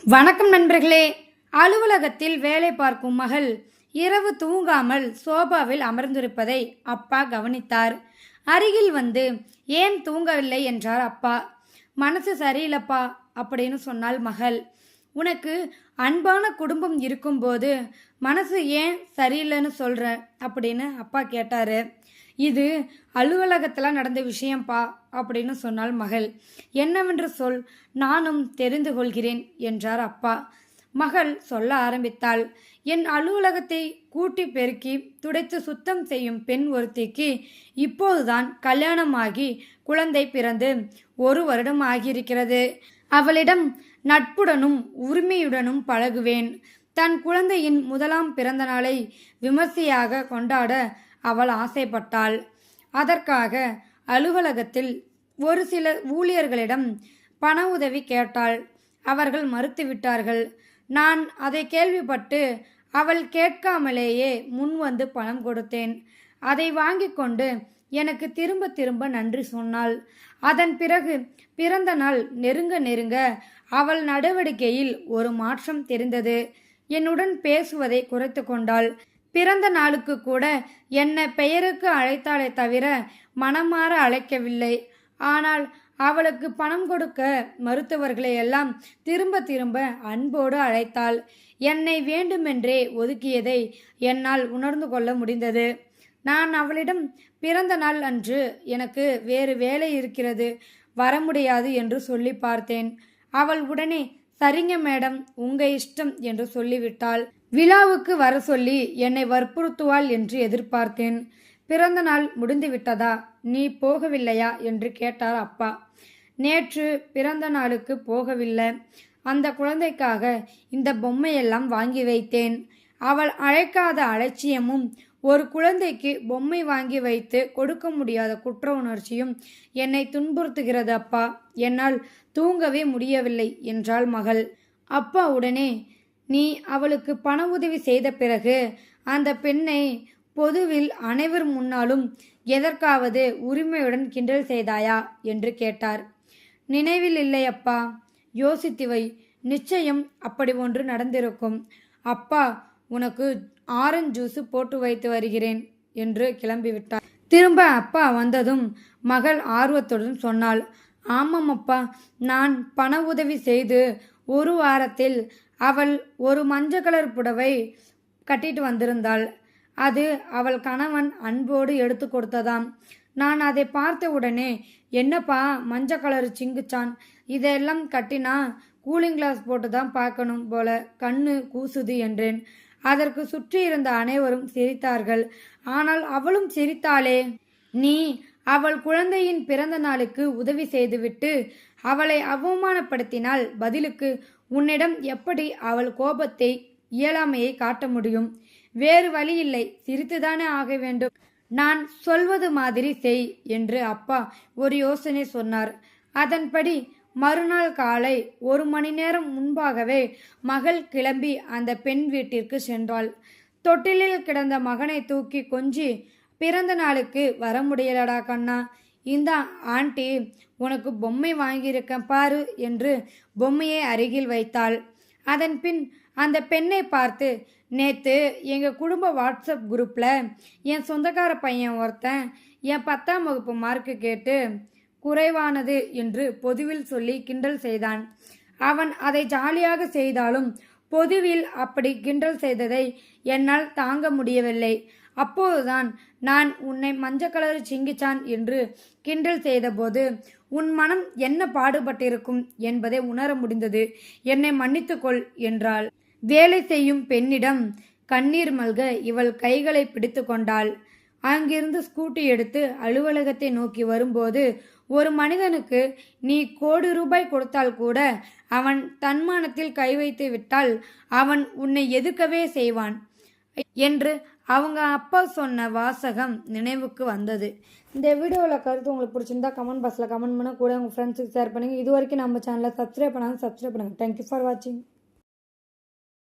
வணக்கம் நண்பர்களே. அலுவலகத்தில் வேலை பார்க்கும் மகள் இரவு தூங்காமல் சோபாவில் அமர்ந்திருப்பதை அப்பா கவனித்தார். அருகில் வந்து ஏன் தூங்கவில்லை என்றார் அப்பா. மனசு சரியில்லப்பா அப்படின்னு சொன்னாள் மகள். உனக்கு அன்பான குடும்பம் இருக்கும்போது மனசு ஏன் சரியில்லைன்னு சொல்ற அப்படின்னு அப்பா கேட்டாரு. இது அலுவலகத்தில் நடந்த விஷயம்பா அப்படின்னு சொன்னாள் மகள். என்னவென்று சொல், நானும் தெரிந்து கொள்கிறேன் என்றார் அப்பா. மகள் சொல்ல ஆரம்பித்தாள். என் அலுவலகத்தை கூட்டி பெருக்கி துடைத்து சுத்தம் செய்யும் பெண் ஒருத்திக்கு இப்போதுதான் கல்யாணமாகி குழந்தை பிறந்து 1 வருடம் ஆகியிருக்கிறது. அவளிடம் நட்புடனும் உரிமையுடனும் பழகுவேன். தன் குழந்தையின் 1ஆம் பிறந்த நாளை விமர்சையாக கொண்டாட அவள் ஆசைப்பட்டாள். அதற்காக அலுவலகத்தில் ஒரு சில ஊழியர்களிடம் பண உதவி கேட்டாள். அவர்கள் மறுத்துவிட்டார்கள். நான் அதை கேள்விப்பட்டு அவள் கேட்காமலேயே முன் வந்து பணம் கொடுத்தேன். அதை வாங்கி கொண்டு எனக்கு திரும்ப திரும்ப நன்றி சொன்னாள். அதன் பிறகு பிறந்த நாள் நெருங்க நெருங்க அவள் நடவடிக்கையில் ஒரு மாற்றம் தெரிந்தது. என்னுடன் பேசுவதை குறைத்து கொண்டாள். பிறந்த நாளுக்கு கூட என்னை பெயருக்கு அழைத்தாலே தவிர மனமாற அழைக்கவில்லை. ஆனால் அவளுக்கு பணம் கொடுக்க மறுத்தவர்களை எல்லாம் திரும்ப திரும்ப அன்போடு அழைத்தாள். என்னை வேண்டுமென்றே ஒதுக்கியதை என்னால் உணர்ந்து கொள்ள முடிந்தது. நான் அவளிடம் பிறந்த நாள் அன்று எனக்கு வேறு வேலை இருக்கிறது, வர முடியாது என்று சொல்லி பார்த்தேன். அவள் உடனே சரிங்க மேடம், உங்க இஷ்டம் என்று சொல்லிவிட்டாள். விழாவுக்கு வர சொல்லி என்னை வற்புறுத்துவாள் என்று எதிர்பார்த்தேன். பிறந்த நாள் முடிந்து விட்டதா, நீ போகவில்லையா என்று கேட்டார் அப்பா. நேற்று பிறந்த நாளுக்கு போகவில்லை. அந்த குழந்தைக்காக இந்த பொம்மையெல்லாம் வாங்கி வைத்தேன். அவள் அழைக்காத அலட்சியமும் ஒரு குழந்தைக்கு பொம்மை வாங்கி வைத்து கொடுக்க முடியாத குற்ற உணர்ச்சியும் என்னை துன்புறுத்துகிறது அப்பா. என்னால் தூங்கவே முடியவில்லை என்றாள் மகள். அப்பா உடனே, நீ அவளுக்கு பண உதவி செய்த பிறகு அந்த பெண்ணை பொதுவில் அனைவர் முன்னாலும் எதற்காவது உரிமையுடன் கிண்டல் செய்தாயா என்று கேட்டார். நினைவில் இல்லை அப்பா, யோசித்து வை, நிச்சயம் அப்படி ஒன்று நடந்திருக்கும். அப்பா, உனக்கு ஆரஞ்சு ஜூஸ் போட்டு வைத்து வருகிறேன் என்று கிளம்பிவிட்டார். திரும்ப அப்பா வந்ததும் மகள் ஆர்வத்துடன் சொன்னாள். ஆமாம் அப்பா, நான் பண உதவி செய்து 1 வாரத்தில் அவள் ஒரு மஞ்சள் கலர் புடவை கட்டிட்டு வந்திருந்தாள். அது அவள் கணவன் அன்போடு எடுத்து கொடுத்ததாம். நான் அதை பார்த்த உடனே, என்னப்பா மஞ்சள் கலர் சிங்குச்சான், இதெல்லாம் கட்டினா கூலிங் கிளாஸ் போட்டு தான் பார்க்கணும் போல, கண்ணு கூசுது என்றேன். அதற்கு சுற்றி இருந்த அனைவரும் சிரித்தார்கள். ஆனால் அவளும் சிரித்தாளே. நீ அவள் குழந்தையின் பிறந்த நாளுக்கு உதவி செய்துவிட்டு அவளை அவமானப்படுத்தினால் பதிலுக்கு உன்னிடம் எப்படி அவள் கோபத்தை இயலாமையை காட்ட முடியும்? வேறு வழி இல்லை, சிரித்துதானே ஆக வேண்டும். நான் சொல்வது மாதிரி செய் என்று அப்பா ஒரு யோசனை சொன்னார். அதன்படி மறுநாள் காலை 1 மணி நேரம் முன்பாகவே மகள் கிளம்பி அந்த பெண் வீட்டிற்கு சென்றாள். தொட்டிலில் கிடந்த மகனை தூக்கி கொஞ்சி, பிறந்த நாளுக்கு வர முடியலடா கண்ணா, இந்த ஆண்டி உனக்கு பொம்மை வாங்கியிருக்கேன் பாரு என்று பொம்மையை அருகில் வைத்தாள். அதன் பின் அந்த பெண்ணை பார்த்து, நேற்று எங்கள் குடும்ப வாட்ஸ்அப் குரூப்பில் என் சொந்தக்கார பையன் ஒருத்தன் என் 10ஆம் வகுப்பு மார்க்கு கேட்டு குறைவானது என்று பொதுவில் சொல்லி கிண்டல் செய்தான். அவன் அதை ஜாலியாக செய்தாலும் பொதுவில் அப்படி கிண்டல் செய்ததை என்னால் தாங்க முடியவில்லை. அப்போதுதான் நான் உன்னை மஞ்சள் கலர் சிங்கிச்சான் என்று கிண்டல் செய்தபோது உன் மனம் என்ன பாடுபட்டிருக்கும் என்பதை உணர முடிந்தது. என்னை மன்னித்துக்கொள் என்றாள். வேலை செய்யும் பெண்ணிடம் கண்ணீர் மல்க இவள் கைகளை பிடித்து கொண்டாள். அங்கிருந்து ஸ்கூட்டி எடுத்து அலுவலகத்தை நோக்கி வரும்போது, ஒரு மனிதனுக்கு நீ கோடி ரூபாய் கொடுத்தால் கூட அவன் தன்மானத்தில் கை வைத்து விட்டால் அவன் உன்னை எதிர்க்கவே செய்வான் என்று அவங்க அப்பா சொன்ன வாசகம் நினைவுக்கு வந்தது. இந்த வீடியோவில் கருத்து உங்களுக்கு பிடிச்சிருந்தா கமெண்ட் பாக்ஸில் கமெண்ட் பண்ண, கூட உங்கள் ஃப்ரெண்ட்ஸுக்கு ஷேர் பண்ணுங்கள். இது வரைக்கும் நம்ம சேனலை சப்ஸ்கிரைப் பண்ணாங்க, சப்ஸ்கிரைப் பண்ணுங்கள். தேங்க்யூ ஃபார் வாட்சிங்.